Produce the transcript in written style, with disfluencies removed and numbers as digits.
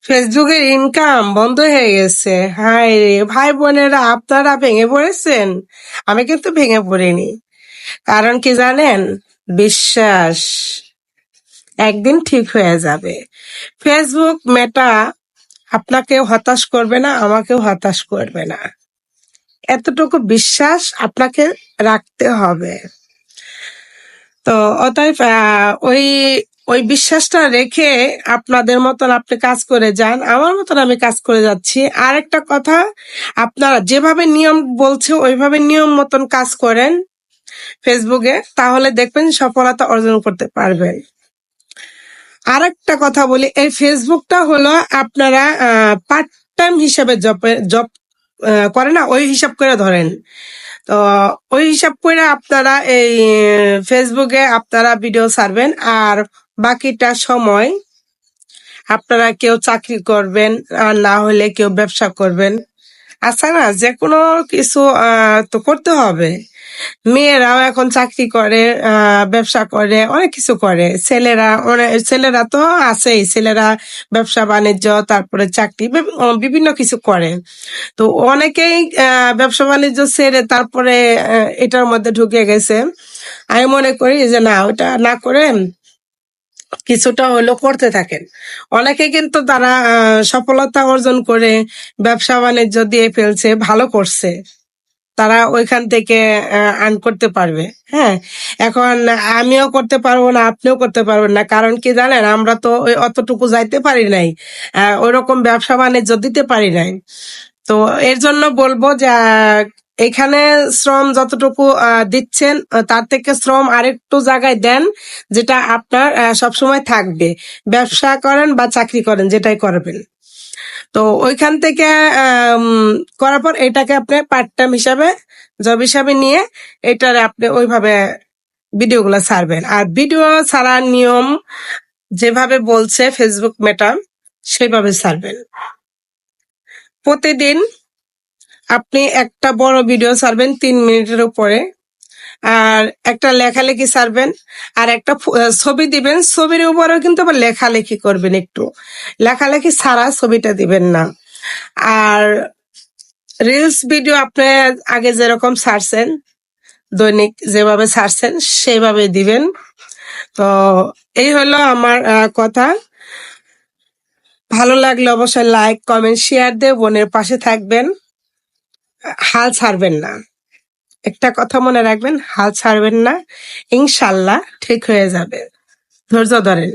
ফেসবুকের ইনকাম বন্ধ হয়ে গেছে। হায় রে ভাই বোনেরা, আপনারা ভেঙে পড়েছেন? আমি কিন্তু ভেঙে পড়িনি। কারণ কি জানেন? বিশ্বাস একদিন ঠিক হয়ে যাবে। ফেসবুক মেটা আপনাকেও হতাশ করবে না, আমাকেও হতাশ করবে না। এতটুকু বিশ্বাস আপনাকে রাখতে হবে। তো অতএব ওই ওই বিশ্বাসটা রেখে আপনাদের মতন আপনি কাজ করে যান, আমার মতন আমি কাজ করে যাচ্ছি। আর একটা কথা, আপনারা যেভাবে নিয়ম বলছে ওইভাবে নিয়ম মতন কাজ করেন ফেসবুকে, তাহলে দেখবেন সফলতা অর্জন করতে পারবেন। আর একটা কথা বলি, এই ফেসবুকটা হলো আপনারা পার্ট টাইম হিসাবে জব করে না, ওই হিসাব করে ধরেন। তো ওই হিসাব করে আপনারা এই ফেসবুকে আপনারা ভিডিও ছাড়বেন, আর বাকিটা সময় আপনারা কেউ চাকরি করবেন, আর না হলে কেউ ব্যবসা করবেন। আচ্ছা না, যে কোনো কিছু তো করতে হবে। মেয়েরাও এখন চাকরি করে, ব্যবসা করে, অনেক কিছু করে। ছেলেরা তো আছেই, ছেলেরা ব্যবসা বাণিজ্য, তারপরে চাকরি, বিভিন্ন কিছু করে। তো অনেকেই ব্যবসা বাণিজ্য ছেড়ে তারপরে এটার মধ্যে ঢুকে গেছে। আমি মনে করি যে না, ওটা না করে কিছুটা হলো করতে থাকেন। অনেকে কিন্তু তারা সফলতা অর্জন করে ব্যবসা বাণিজ্য দিয়ে ফেলছে, ভালো করছে। তারা ওইখান থেকে আর্ন করতে পারবে। হ্যাঁ, এখন আমিও করতে পারবো না, আপনিও করতে পারবেন না। কারণ কি জানেন, আমরা তো ওই অতটুকু যাইতে পারি নাই, ওইরকম ব্যবসা বাণিজ্য দিতে পারি নাই। তো এর জন্য বলবো যে এখানে শ্রম যতটুকু দিচ্ছেন, তার থেকে শ্রম আরেকটু জায়গায় দেন, যেটা আপনার সবসময় থাকবে। ব্যবসা করেন বা চাকরি করেন, যেটাই করবেন। তো ওইখান থেকে করার পর এটাকে আপনি পার্ট টাইম হিসাবে, জব হিসাবে নিয়ে এটারে আপনি ওইভাবে ভিডিওগুলো ছাড়বেন। আর ভিডিও ছাড়ার নিয়ম যেভাবে বলছে ফেসবুক মেটা, সেভাবে ছাড়বেন। প্রতিদিন আপনি একটা বড় ভিডিও ছাড়বেন 3 মিনিটের উপরে, আর একটা লেখালেখি ছাড়বেন, আর একটা ছবি দিবেন। ছবির উপরেও কিন্তু আবার লেখালেখি করবেন একটু। লেখালেখি ছাড়া ছবিটা দিবেন না। আর রিলস ভিডিও আপনি আগে যেরকম ছাড়ছেন, দৈনিক যেভাবে ছাড়ছেন সেভাবে দিবেন। তো এই হলো আমার কথা। ভালো লাগলে অবশ্যই লাইক, কমেন্ট, শেয়ার দিয়ে বোনের পাশে থাকবেন। হাল ছাড়বেন না। একটা কথা মনে রাখবেন, হাল ছাড়বেন না। ইনশাল্লাহ ঠিক হয়ে যাবে। ধৈর্য ধরেন।